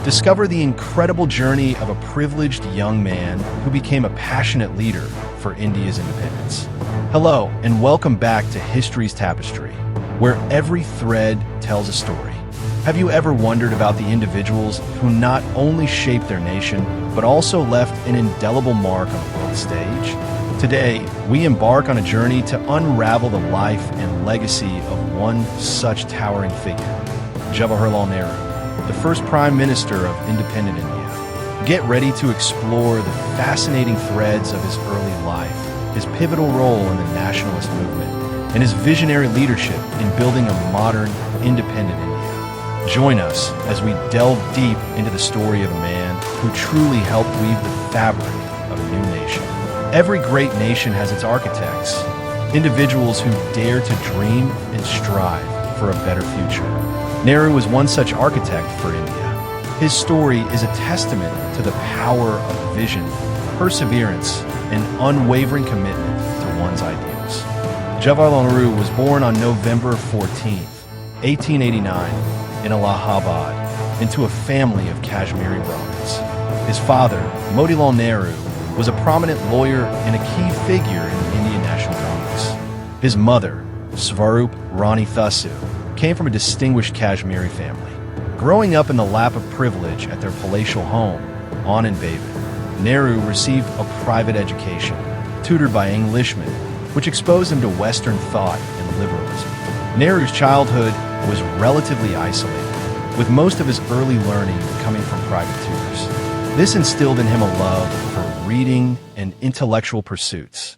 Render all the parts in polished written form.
discover the incredible journey of a privileged young man who became a passionate leader for India's independence. Hello, and welcome back to History's Tapestry, where every thread tells a story. Have you ever wondered about the individuals who not only shaped their nation, but also left an indelible mark on the world stage? Today, we embark on a journey to unravel the life and legacy of one such towering figure, Jawaharlal Nehru, the first Prime Minister of independent India. Get ready to explore the fascinating threads of his early life, his pivotal role in the nationalist movement, and his visionary leadership in building a modern, independent India. Join us as we delve deep into the story of a man who truly helped weave the fabric of a new nation. Every great nation has its architects, individuals who dare to dream and strive for a better future. Nehru was one such architect for India. His story is a testament to the power of vision, perseverance, and unwavering commitment to one's ideals. Jawaharlal Nehru was born on November 14, 1889, in Allahabad, into a family of Kashmiri Brahmins. His father, Motilal Nehru, was a prominent lawyer and a key figure in the Indian National Congress. His mother, Svarup Rani Thasu, came from a distinguished Kashmiri family. Growing up in the lap of privilege at their palatial home, Anand Bhavan, Nehru received a private education, tutored by Englishmen, which exposed him to Western thought and liberalism. Nehru's childhood was relatively isolated, with most of his early learning coming from private tutors. This instilled in him a love for reading and intellectual pursuits.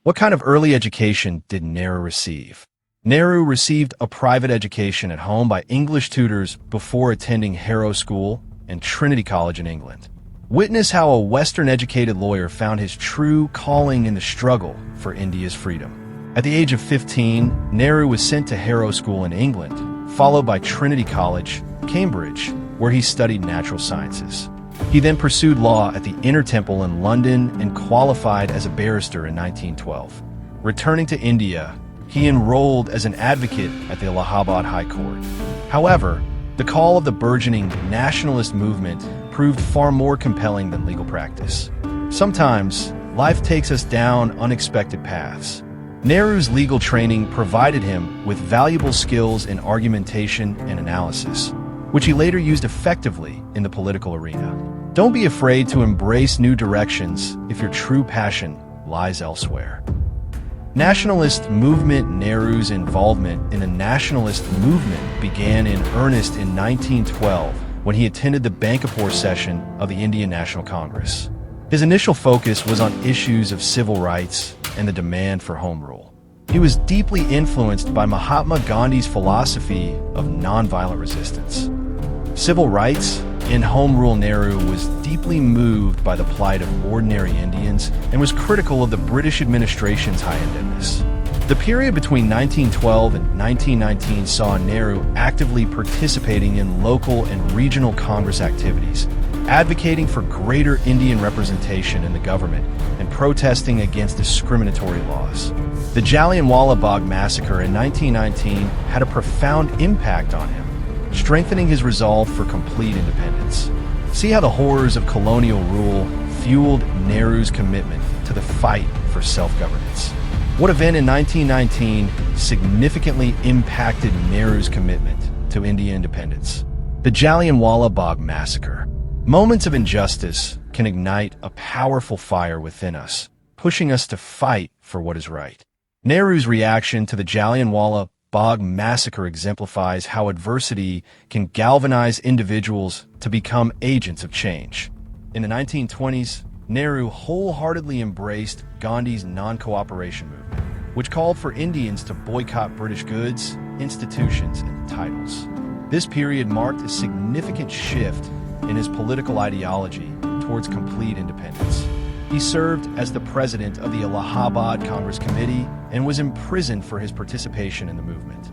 What kind of early education did Nehru receive? Nehru received a private education at home by English tutors before attending Harrow School and Trinity College in England. Witness how a Western-educated lawyer found his true calling in the struggle for India's freedom. At the age of 15, Nehru was sent to Harrow School in England, followed by Trinity College, Cambridge, where he studied natural sciences. He then pursued law at the Inner Temple in London and qualified as a barrister in 1912. Returning to India, he enrolled as an advocate at the Allahabad High Court. However, the call of the burgeoning nationalist movement proved far more compelling than legal practice. Sometimes, life takes us down unexpected paths. Nehru's legal training provided him with valuable skills in argumentation and analysis, which he later used effectively in the political arena. Don't be afraid to embrace new directions if your true passion lies elsewhere. Nationalist movement. Nehru's involvement in the nationalist movement began in earnest in 1912 when he attended the Bankapur session of the Indian National Congress. His initial focus was on issues of civil rights and the demand for home rule. He was deeply influenced by Mahatma Gandhi's philosophy of nonviolent resistance. Civil rights and home rule. Nehru was deeply moved by the plight of ordinary Indians and was critical of the British administration's high-handedness. The period between 1912 and 1919 saw Nehru actively participating in local and regional Congress activities, advocating for greater Indian representation in the government and protesting against discriminatory laws. The Jallianwala Bagh massacre in 1919 had a profound impact on him, strengthening his resolve for complete independence. See how the horrors of colonial rule fueled Nehru's commitment to the fight for self-governance. What event in 1919 significantly impacted Nehru's commitment to Indian independence? The Jallianwala Bagh massacre. Moments of injustice can ignite a powerful fire within us, pushing us to fight for what is right. Nehru's reaction to the Jallianwala Bagh massacre exemplifies how adversity can galvanize individuals to become agents of change. In the 1920s, Nehru wholeheartedly embraced Gandhi's non-cooperation movement, which called for Indians to boycott British goods, institutions, and titles. This period marked a significant shift in his political ideology towards complete independence. He served as the president of the Allahabad Congress Committee and was imprisoned for his participation in the movement.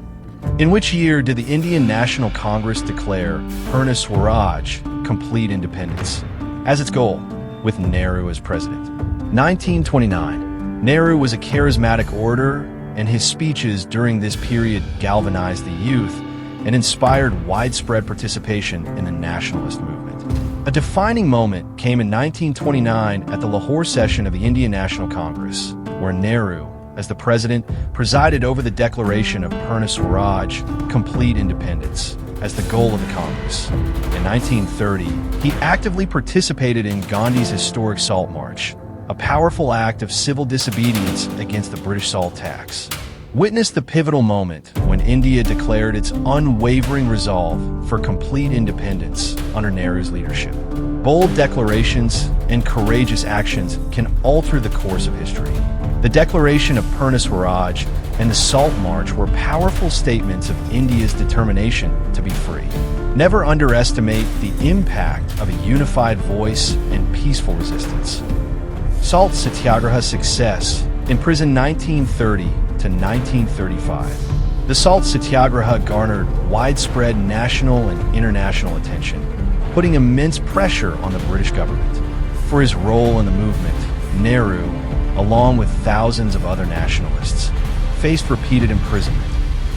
In which year did the Indian National Congress declare Purna Swaraj, complete independence, as its goal, with Nehru as president? 1929. Nehru was a charismatic orator, and his speeches during this period galvanized the youth, and inspired widespread participation in the nationalist movement. A defining moment came in 1929 at the Lahore session of the Indian National Congress, where Nehru, as the president, presided over the declaration of Purna Swaraj, complete independence, as the goal of the Congress. In 1930, he actively participated in Gandhi's historic Salt March, a powerful act of civil disobedience against the British salt tax. Witness the pivotal moment when India declared its unwavering resolve for complete independence under Nehru's leadership. Bold declarations and courageous actions can alter the course of history. The declaration of Purna Swaraj and the Salt March were powerful statements of India's determination to be free. Never underestimate the impact of a unified voice and peaceful resistance. Salt Satyagraha's success in prison 1930 to 1935. The Salt Satyagraha garnered widespread national and international attention, putting immense pressure on the British government. For his role in the movement, Nehru, along with thousands of other nationalists, faced repeated imprisonment.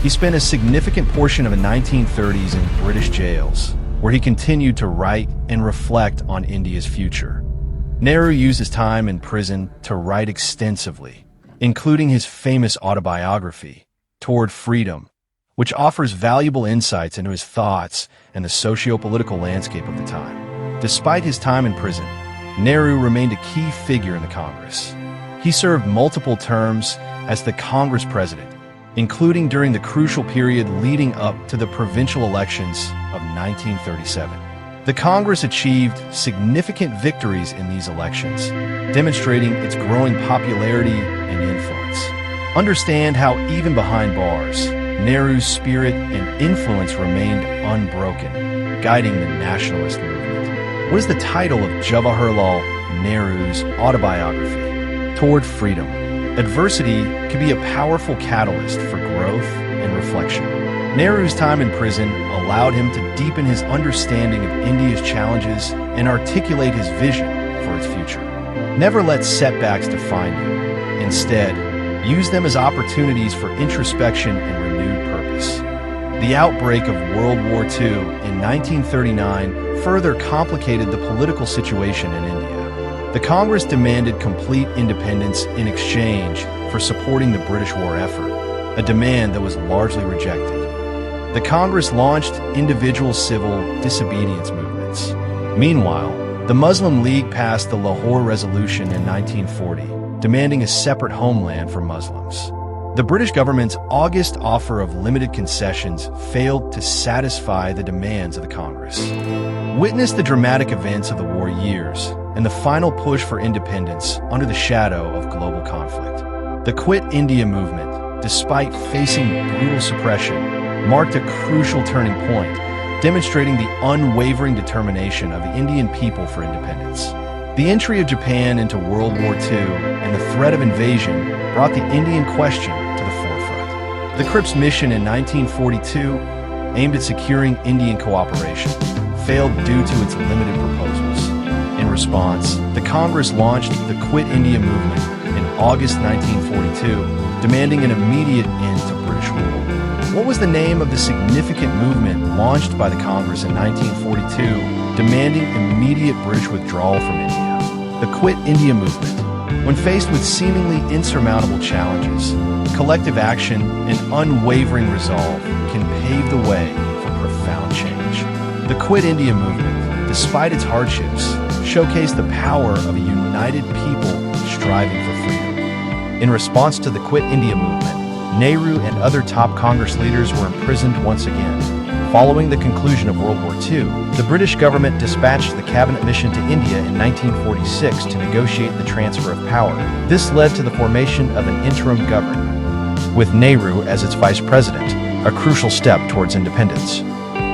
He spent a significant portion of the 1930s in British jails, where he continued to write and reflect on India's future. Nehru used his time in prison to write extensively, including his famous autobiography, Toward Freedom, which offers valuable insights into his thoughts and the socio-political landscape of the time. Despite his time in prison, Nehru remained a key figure in the Congress. He served multiple terms as the Congress president, including during the crucial period leading up to the provincial elections of 1937. The Congress achieved significant victories in these elections, demonstrating its growing popularity and influence. Understand how even behind bars, Nehru's spirit and influence remained unbroken, guiding the nationalist movement. What is the title of Jawaharlal Nehru's autobiography? Toward Freedom. Adversity can be a powerful catalyst for growth and reflection. Nehru's time in prison allowed him to deepen his understanding of India's challenges and articulate his vision for its future. Never let setbacks define you. Instead, use them as opportunities for introspection and renewed purpose. The outbreak of World War II in 1939 further complicated the political situation in India. The Congress demanded complete independence in exchange for supporting the British war effort, a demand that was largely rejected. The Congress launched individual civil disobedience movements. Meanwhile, the Muslim League passed the Lahore Resolution in 1940, demanding a separate homeland for Muslims. The British government's August offer of limited concessions failed to satisfy the demands of the Congress. Witness the dramatic events of the war years and the final push for independence under the shadow of global conflict. The Quit India movement, despite facing brutal suppression, marked a crucial turning point, demonstrating the unwavering determination of the Indian people for independence. The entry of Japan into World War II and the threat of invasion brought the Indian question to the forefront. The Cripps mission in 1942, aimed at securing Indian cooperation, failed due to its limited proposals. In response, the Congress launched the Quit India movement in August 1942, demanding an immediate end to British rule. What was the name of the significant movement launched by the Congress in 1942, demanding immediate British withdrawal from India? The Quit India movement. When faced with seemingly insurmountable challenges, collective action and unwavering resolve can pave the way for profound change. The Quit India movement, despite its hardships, showcased the power of a united people striving for freedom. In response to the Quit India movement, Nehru and other top Congress leaders were imprisoned once again. Following the conclusion of World War II, the British government dispatched the cabinet mission to India in 1946 to negotiate the transfer of power. This led to the formation of an interim government, with Nehru as its vice president, a crucial step towards independence.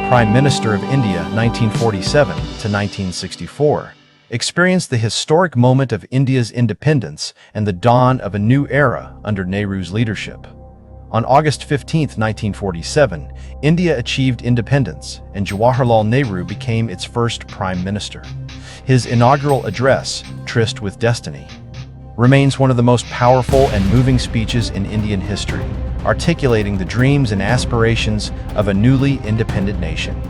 Prime Minister of India 1947 to 1964, experienced the historic moment of India's independence and the dawn of a new era under Nehru's leadership. On August 15, 1947, India achieved independence, and Jawaharlal Nehru became its first prime minister. His inaugural address, Tryst with Destiny, remains one of the most powerful and moving speeches in Indian history. articulating the dreams and aspirations of a newly independent nation.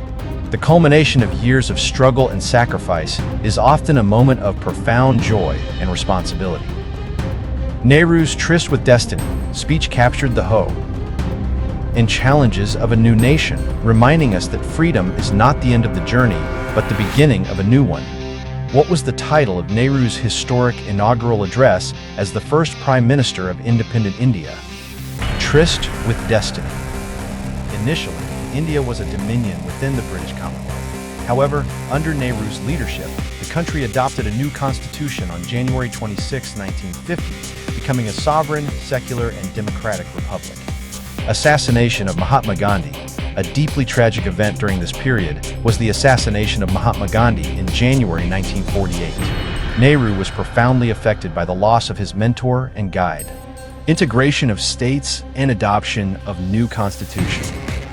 The culmination of years of struggle and sacrifice is often a moment of profound joy and responsibility. Nehru's Tryst with Destiny speech captured the hope and challenges of a new nation, reminding us that freedom is not the end of the journey, but the beginning of a new one. What was the title of Nehru's historic inaugural address as the first Prime Minister of independent India? Tryst with Destiny. Initially, India was a dominion within the British Commonwealth. However, under Nehru's leadership, the country adopted a new constitution on January 26, 1950, becoming a sovereign, secular, and democratic republic. Assassination of Mahatma Gandhi. A deeply tragic event during this period was the assassination of Mahatma Gandhi in January 1948. Nehru was profoundly affected by the loss of his mentor and guide. Integration of states and adoption of new constitution,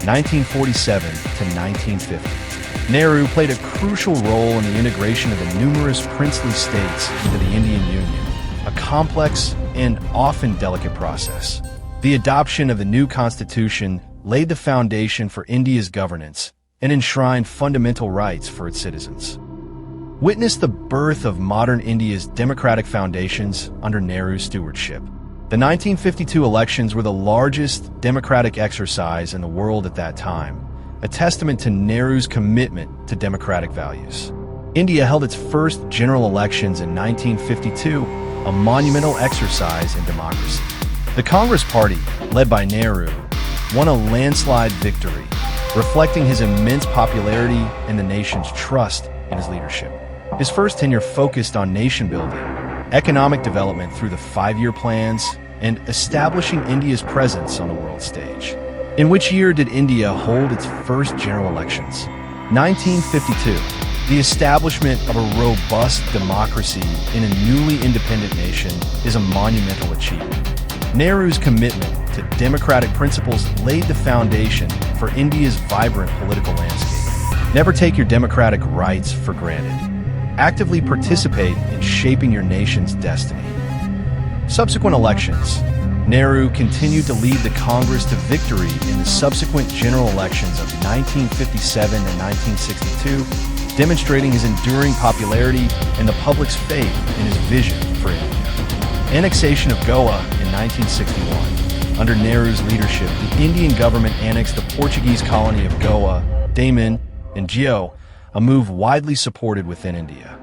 1947 to 1950. Nehru played a crucial role in the integration of the numerous princely states into the Indian Union, a complex and often delicate process. The adoption of the new constitution laid the foundation for India's governance and enshrined fundamental rights for its citizens. Witness the birth of modern India's democratic foundations under Nehru's stewardship. The 1952 elections were the largest democratic exercise in the world at that time, a testament to Nehru's commitment to democratic values. India held its first general elections in 1952, a monumental exercise in democracy. The Congress Party, led by Nehru, won a landslide victory, reflecting his immense popularity and the nation's trust in his leadership. His first tenure focused on nation-building, economic development through the five-year plans, and establishing India's presence on the world stage. In which year did India hold its first general elections? 1952. The establishment of a robust democracy in a newly independent nation is a monumental achievement. Nehru's commitment to democratic principles laid the foundation for India's vibrant political landscape. Never take your democratic rights for granted. Actively participate in shaping your nation's destiny. Subsequent elections. Nehru continued to lead the Congress to victory in the subsequent general elections of 1957 and 1962, demonstrating his enduring popularity and the public's faith in his vision for India. Annexation of Goa in 1961. Under Nehru's leadership, the Indian government annexed the Portuguese colony of Goa, Daman, and Geo, a move widely supported within India.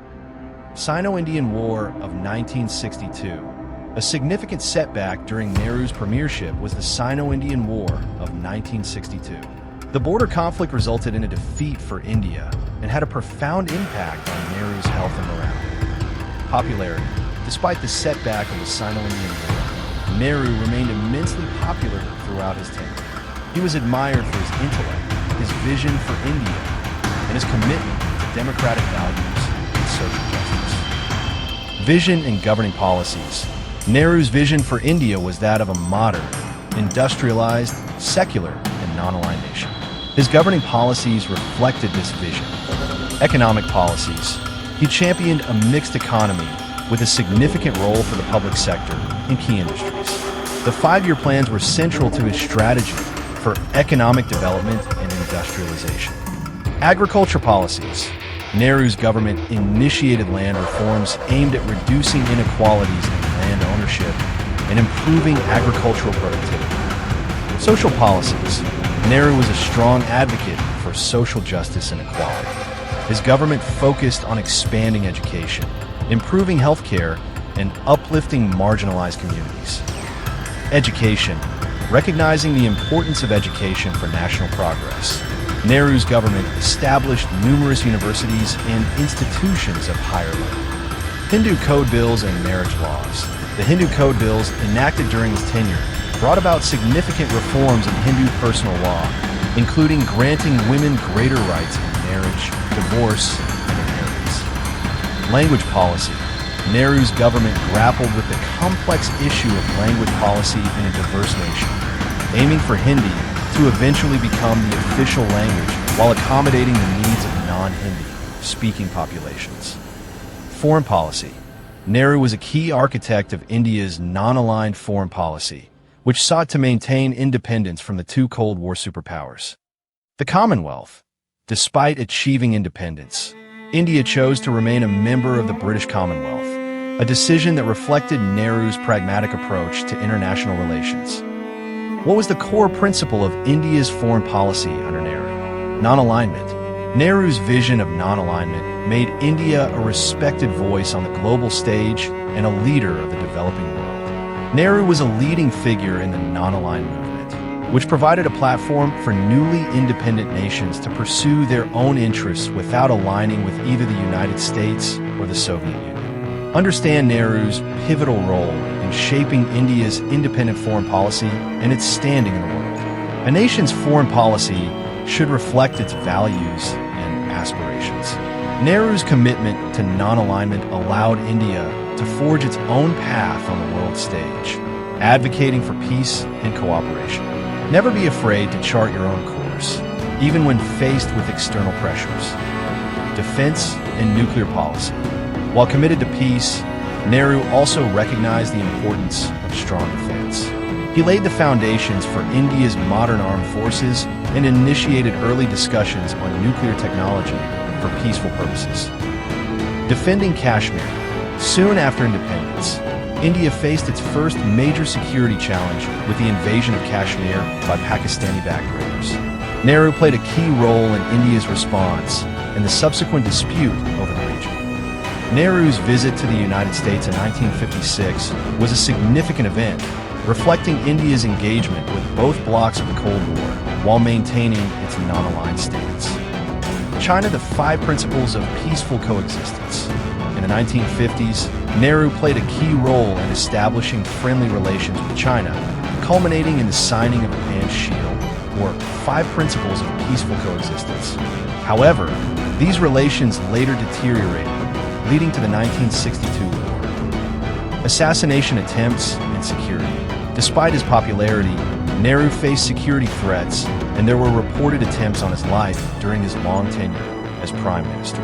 Sino-Indian War of 1962. A significant setback during Nehru's premiership was the Sino-Indian War of 1962. The border conflict resulted in a defeat for India and had a profound impact on Nehru's health and morale. Popularity. Despite the setback of the Sino-Indian War, Nehru remained immensely popular throughout his tenure. He was admired for his intellect, his vision for India, and his commitment to democratic values and social justice. Vision and governing policies. Nehru's vision for India was that of a modern, industrialized, secular, and non-aligned nation. His governing policies reflected this vision. Economic policies. He championed a mixed economy with a significant role for the public sector in key industries. The five-year plans were central to his strategy for economic development and industrialization. Agriculture policies. Nehru's government initiated land reforms aimed at reducing inequalities in land ownership and improving agricultural productivity. Social policies. Nehru was a strong advocate for social justice and equality. His government focused on expanding education, improving healthcare, and uplifting marginalized communities. Education. Recognizing the importance of education for national progress. Nehru's government established numerous universities and institutions of higher learning. Hindu code bills and marriage laws. The Hindu code bills enacted during his tenure brought about significant reforms in Hindu personal law, including granting women greater rights in marriage, divorce, and inheritance. Language policy. Nehru's government grappled with the complex issue of language policy in a diverse nation, aiming for Hindi to eventually become the official language while accommodating the needs of non-Hindi speaking populations. Foreign policy. Nehru was a key architect of India's non-aligned foreign policy, which sought to maintain independence from the two Cold War superpowers. The Commonwealth. Despite achieving independence, India chose to remain a member of the British Commonwealth, a decision that reflected Nehru's pragmatic approach to international relations. What was the core principle of India's foreign policy under Nehru? Non-alignment. Nehru's vision of non-alignment made India a respected voice on the global stage and a leader of the developing world. Nehru was a leading figure in the non-aligned movement, which provided a platform for newly independent nations to pursue their own interests without aligning with either the United States or the Soviet Union. Understand Nehru's pivotal role in shaping India's independent foreign policy and its standing in the world. A nation's foreign policy should reflect its values and aspirations. Nehru's commitment to non-alignment allowed India to forge its own path on the world stage, advocating for peace and cooperation. Never be afraid to chart your own course, even when faced with external pressures. Defense and nuclear policy. While committed to peace, Nehru also recognized the importance of strong defense. He laid the foundations for India's modern armed forces and initiated early discussions on nuclear technology for peaceful purposes. Defending Kashmir. Soon after independence, India faced its first major security challenge with the invasion of Kashmir by Pakistani-backed raiders. Nehru played a key role in India's response and the subsequent dispute over the region. Nehru's visit to the United States in 1956 was a significant event, reflecting India's engagement with both blocs of the Cold War while maintaining its non-aligned stance. China, the 5 principles of peaceful coexistence. In the 1950s, Nehru played a key role in establishing friendly relations with China, culminating in the signing of the Panchsheel, or 5 Principles of Peaceful Coexistence. However, these relations later deteriorated, leading to the 1962 war. Assassination attempts and security. Despite his popularity, Nehru faced security threats, and there were reported attempts on his life during his long tenure as Prime Minister.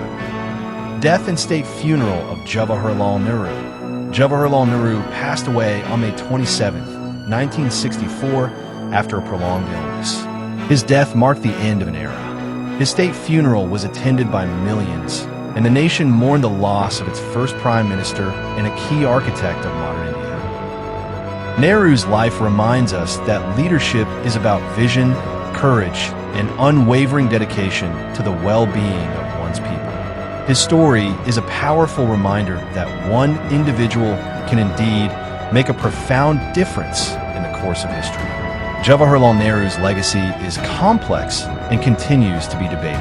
Death and state funeral of Jawaharlal Nehru. Jawaharlal Nehru passed away on May 27, 1964, after a prolonged illness. His death marked the end of an era. His state funeral was attended by millions, and the nation mourned the loss of its first prime minister and a key architect of modern India. Nehru's life reminds us that leadership is about vision, courage, and unwavering dedication to the well-being of one's people. His story is a powerful reminder that one individual can indeed make a profound difference in the course of history. Jawaharlal Nehru's legacy is complex and continues to be debated.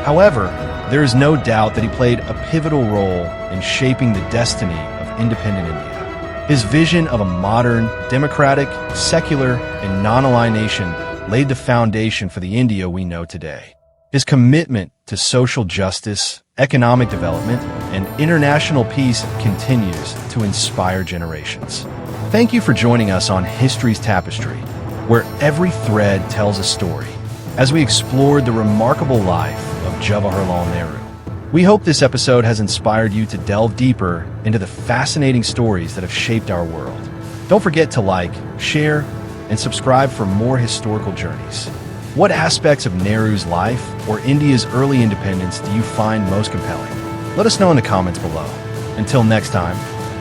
However, there is no doubt that he played a pivotal role in shaping the destiny of independent India. His vision of a modern, democratic, secular, and non-aligned nation laid the foundation for the India we know today. His commitment to social justice, economic development, and international peace continues to inspire generations. Thank you for joining us on History's Tapestry, where every thread tells a story, as we explored the remarkable life of Jawaharlal Nehru. We hope this episode has inspired you to delve deeper into the fascinating stories that have shaped our world. Don't forget to like, share, and subscribe for more historical journeys. What aspects of Nehru's life or India's early independence do you find most compelling? Let us know in the comments below. Until next time,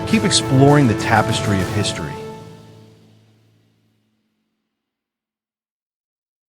keep exploring the tapestry of history